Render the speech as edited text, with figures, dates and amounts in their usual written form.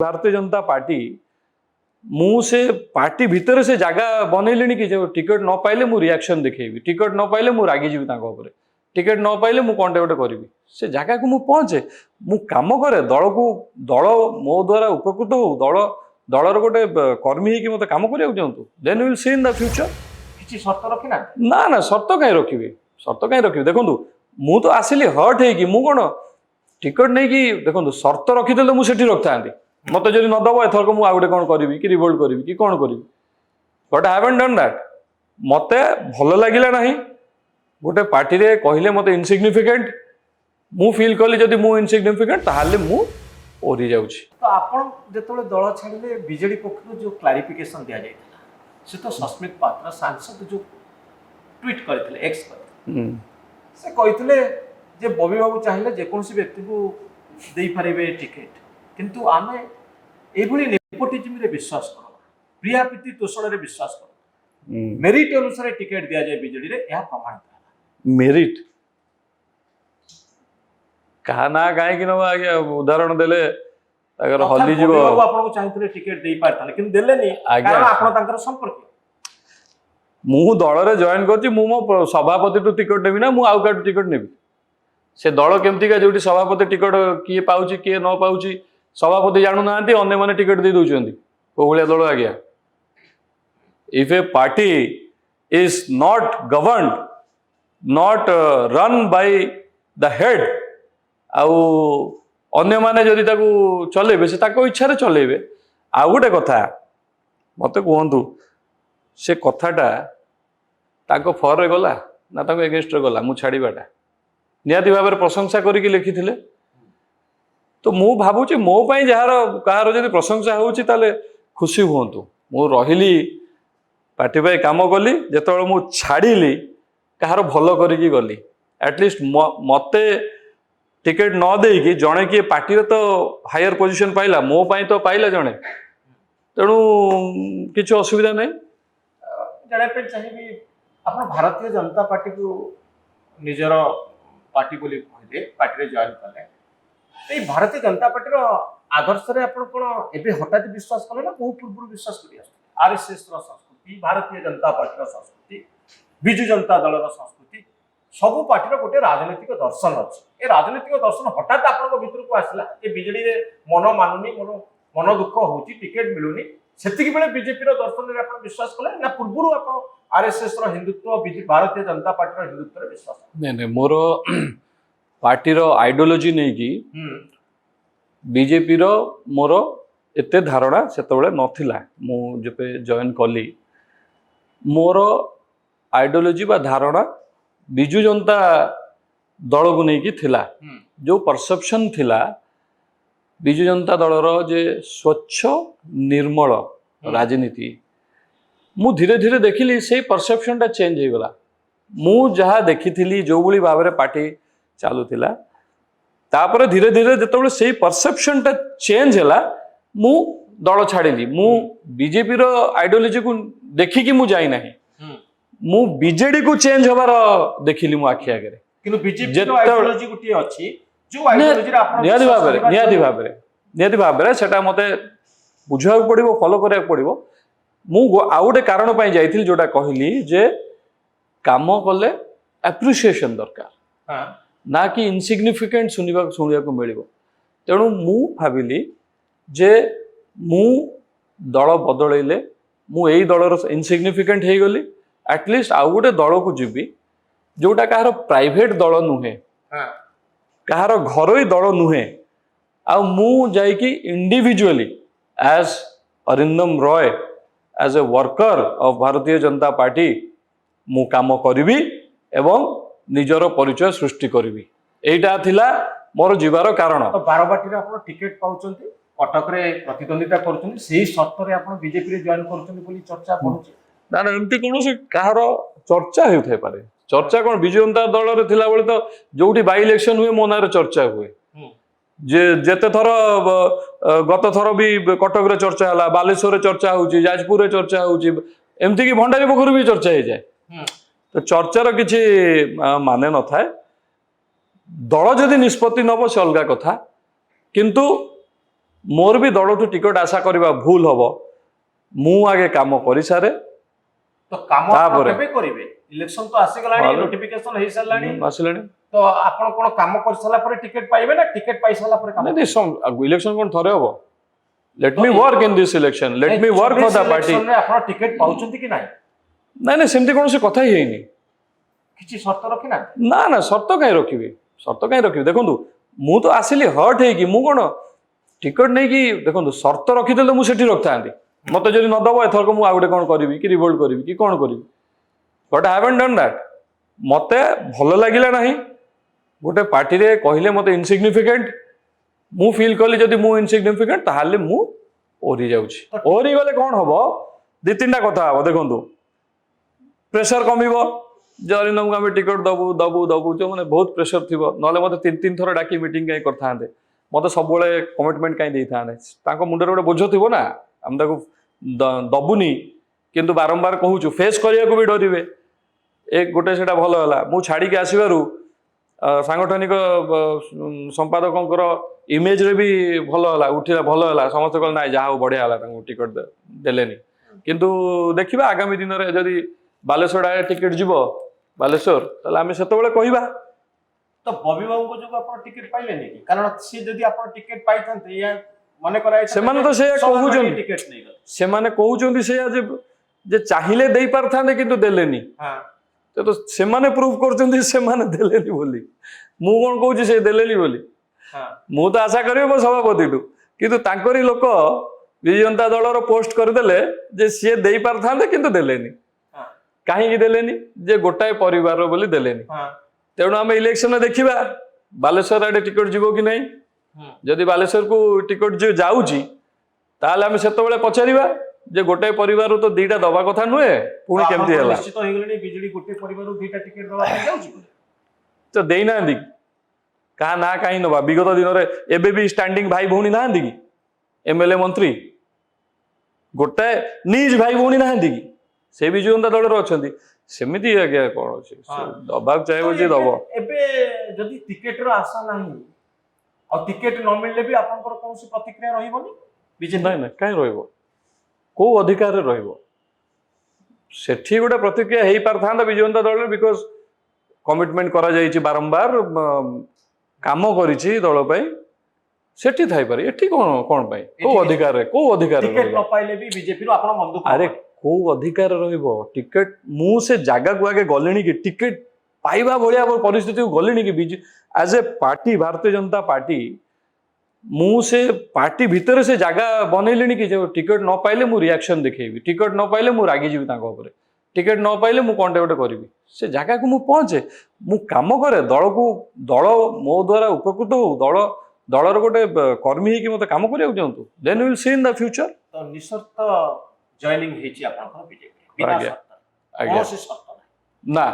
भारतीय जनता पार्टी मुझे पार्टी भितर से जगह बनइले कि जो टिकट न पाइले मु रिएक्शन देखी टिकट न पाइले मु रागी जी टिकट न पाइले मु कौन गोटे करी से जगह को मु पहुंचे मु काम करे दल को दल मो द्वारा उपकृत हो दल दलर गोटे कर्मी है कि मत काम करिया चाहतु then will see in the future किसी शर्त रखी ना ना शर्त कहीं रखी देखो मु तो आसिली हर्ट है कि मु कौन टिकट नहीं कि देखो शर्त रखीदे मुझे रखी था मत जब नदब एथरक मुझे गोटे कौन करी कि रिवोल्ट करी कि कौन करी but I haven't done that मत भल लगिला ना गोटे पार्टी रे कहले मत इनसिग्निफिकेंट मु फील कली जदि मु इनसिग्निफिकेंट ताहले मु ओरी जाउछि। तो आपण जेतोले दल छाड़िले बीजेडी पक्ष जो क्लारिफिकेशन दिया जायतिला से तो सस्मित पात्र सांसद जो ट्वीट करथिले एक्स करथिले से कहिथिले जे बबी बाबू चाहिले जे कोनसी व्यक्ति को देई परिबे टिकट किंतु आमे एभली नेपोटिज्म रे विश्वास करो प्रिया प्रीति तोषण रे विश्वास करो मेरिट अनुसार टिकट दिया जाय बीजेडी रे यह प्रमाणित मेरिट कहा ना कहीं आज्ञा उदाहरण देले अगर हल्दी जीव आपन को चाहिथिले टिकट देई पारथले किंतु देलेनी कारण आपन तांकर संपर्क मु दल रे जॉइन करछि मु मो सभापति टू टिकट नेबी ना मु आउ काट टिकट नेबी से दल केमती का जोटी सभापति टिकट किए पाउछि किए न पाउछि सभापति जानू नांती अन्य माने टिकट दे दोचंदी को भलिया दल आज्ञा if A party is not governed not run by the head आउ अन्य माने जदि ताकू चलेबे से ताको इच्छा रे चलेबे आ गोटे कथा मते कहंतु से कथाटा ताको फॉर रे गला ना ताको एगेंस्ट रे गला मु छाड़ीबाटा नियाती भाव में प्रशंसा करके लिखिथिले तो मु भाबुची मो पई जहार कहार जदि प्रशंसा होउची ताले खुशी हुंतु मु रहिली पार्टी पाई काम कली जेतबेले मु छाड़ीली कहार भलो करिकी गली एटलिस्ट मते टिकट न देई कि जणे कि पार्टी रे तो हायर पोजीशन पाइला मो पई तो पाइला जणे तेणु किछ असुविधा नै जणे पे चाहिबी आपण भारतीय जनता पार्टी को निजर पार्टी बोली कहले पार्टी रे जॉइन कले ए भारतीय जनता पार्टी रो आदर्श रे आपण कोन एबे हठात विश्वास कले ना बहुत पूर्व विश्वास करी आरएसएस रो संस्कृति भारतीय जनता पार्टी रो संस्कृति बिजु जनता दल रो संस्कृति सब पार्टी रो गोटे राजनीतिक दर्शन अछि ए राजनीतिक दर्शन हठात आपण को भीतर को आसला ए बिजेडी रे मन मानुनी मन दुख होची टिकट मिलुनी सेतिकी बेले बीजेपी रो दर्शन रे आपण विश्वास कले ना पूर्व आपण आरएसएस रो हिंदुत्व भारतीय जनता पार्टी रो हिंदुत्व रे विश्वास नहीं मोर पार्टी रो आइडियोलॉजी नहीं कि बीजेपी रो मोर एते धारणा सेतबेले नथिला मु जेपे जॉइन कली मोर आइडियोलॉजी बा धारणा बिजु जनता दल को नहीं थिला जो परसेप्शन थिला बिजु जनता दलर जे स्वच्छ निर्मल राजनीति मु धीरे धीरे देखिली से परसेप्शन टा चेंज हो गला मु जहा देखी जो भली भाव में पार्टी चलुला तापर धीरे धीरे जिते से परसेप्शन टा चेंज है मु दल छाड़ी मु बीजेपी रो आइडियोलॉजी को देखिकी मु जाई नहीं मु बीजेडी को चेंज हबार देखिली मु आखि आगे किंतु बीजेपी रो आइडियोलॉजी गुटी अछि जो आइडियोलॉजी रा आपण नियादी भाव में सेटा मते बुझा पड़ो फॉलो करा पड़ो मु आउ गोटे कारण पाई जाइथिल जोटा कहली जे काम कले एप्रिसिएशन दरकार ना कि इनसिग्निफिकेंट शुणा को मिल तेणु मु भाविली जे मु दल बदलैले मु एई दलर इनसिग्निफिकेंट हो गली एटलिस्ट आउ गोटे दल को जीवी जोटा कहार प्राइवेट दल नुहे कहार घरोई दल नुहे आ मु जाइकी individually as Arindam Roy as a worker of Bharatiya Janata party मु काम करी एवं निजर परिचय सृष्टि करी एटा थिला मोर जीवार कारण तो बारबाटी रे आपण टिकट पाउचंती कटक रे प्रतिद्वंदिता करचंती सेही शर्त रे आपण बीजेपी रे जॉइन करचंती बोली चर्चा पहुची ना ना एमती कौन से कहार चर्चा होते पारे चर्चा कौन विजु जनता दल रे थिला बेले तो जोटी बाई इलेक्शन हुए मो ना रे चर्चा हुए जे जेते थर गत थर भी कटक रे चर्चा हला बालेश्वर रे चर्चा होउची जाजपुर रे चर्चा होउची एमती की भंडारी पोखर भी चर्चा हो जाए तो चर्चार किछि माने न थाए दल जदि निष्पत्ति नब से अलग कथा किंतु मोर भी दल टिकट आशा करवा भूल हम मु आगे काम कर सारे तो काम ताପରେ? केबे करिवे इलेक्शन तो आसी गलानी हालो। नोटिफिकेशन हे सलानी आसला तो आपण कोन काम कर साला पर टिकट पाइबे ना टिकट पाइ साला पर काम नहीं इलेक्शन कौन थरे हम लेट तो मी ये- work in this election let me work for the party election रे आपण टिकट पाउचंती कि नाही ना ना सेमती कौन से कथा ही है किछि शर्त रखि ना ना ना शर्त कहीं रखी शर्त कहीं रखी देखो मु तो आसिली हर्ट है कि मु कौन टिकट नहीं कि देखो शर्त रखीदे मुझे रखता मत जब नदब एथरक मुझे गोटे कौन करी कि रिवोल्ट करी कि कौन करी but I haven't done that मत भल लगिला ना गोटे पार्टी रे कहले मत इनसिग्निफिकेंट मु फील कली जदि मु इनसिग्निफिकेंट ताहले मु ओरी जाउछि ओरी गले कौन हबो दि तीनटा कथा हबो देखंतु प्रेशर कमिबो जरिन आम टिकट दबु दबु दबु जो मैंने बहुत प्रेशर थी ना मत तीन तीन थर डाकी मीटिंग कहीं करते मत सब कमिटमेंट कहीं था मुंडे गोटे बोझ थी ना आम दबुनी किंतु बारंबार कहूँ फेस करने को भी डरवे एक गोटे से भल है मु छाड़ी आसबारू सांगठनिक संपादकों इमेज रे भी भल है उठिला भल है समस्त कह ना जहाँ बढ़िया है टिकट देलेनी किंतु देखिबा आगामी दिन में जदि बालेश्वर आए टिकट जीव बालेश्वर ताले आमे सेतबेले कहिबा तो बबी बाबू को जो आपण टिकट पाइले नहीं कि कारण से जदि आपण टिकट पाइथनते या माने कराय सेमाने तो से कहउजन टिकट नहीं गल सेमाने कहउजन से जे चाहिले देई पारथाने किंतु देलेनी हां तो सेमाने प्रूव करचंदी सेमाने देलेनी बोली मु कोन कहउची से देलेनी बोली हां मु तो आशा करियो मो सभापतिटू किंतु तांकरी लोक विजय जनता दलर पोस्ट करदेले जे सी देई पारथाने किंतु देलेनी हां कहीं देलेनी जे गोटाए परिवार बोली देलेनी हां तेणु आम इलेक्शन देखा बालेश्वर आड़े टिकट जीव कि नहीं जदि बालेश्वर को टिकट जो जाऊँगी ताहले आम से पचारिबा जे गोटे परिवार तो दीटा दबा कथा नुहे पुणी केमती है निश्चित हो गलनी बिजली गोटे परिवार दुईटा टिकट दवा ପାଇଁ ଯାଉଛି तो देना क्या ना कहीं नवा विगत दिन में एबे भी स्टैंडिंग भाई भौणी ना कि एमएलए मंत्री गोटे निज भाई भौणी ना कि से भी जनता दल अच्छा सेमिति आज्ञा कौन अच्छे दबाक चाहिए जे दब एबे जदि टिकट रो आशा नाही और टिकट न मिलले भी आपनकर कोनसी प्रतिक्रिया रहिबनी बीजेपी ना ना कहीं रही कौ अधिकार रही गोटे प्रतिक्रिया हो पार था विजय जनता दल बिकज कमिटमेंट करा जाइछि बारंबार काम करिछि दल सेठी थाई पारे एठी कौन कौन पाई कौ अधिकार टिकट न पाइले भी बीजेपी रो आपण मन दुख अरे कौ अधिकार रहिबो टिकट मु से जागा को आगे गलेनी कि टिकट पाइबा भलिया परिस्थिति को गलेनी कि बीजे एज ए पार्टी भारतीय जनता पार्टी मु से पार्टी भितर से जगह बनैले कि जो टिकट न पाइले मु रिएक्शन देखैबी टिकट न पाइले मु रागी जीवी तांको ऊपर टिकट न पाइले मु कोनटे गोटे करिवि से जगह को मु पहुंचे मु काम करे दल मो द्वारा उपकृत हो दलर गोटे कर्मी है कि मते काम करिया चाहतु then will see in the future तो निशर्त जॉइनिंग हेची आपनकर बीजेपी बिना आज्ञा, शर्त आज्ञा। कौन से शर्त नहीं ना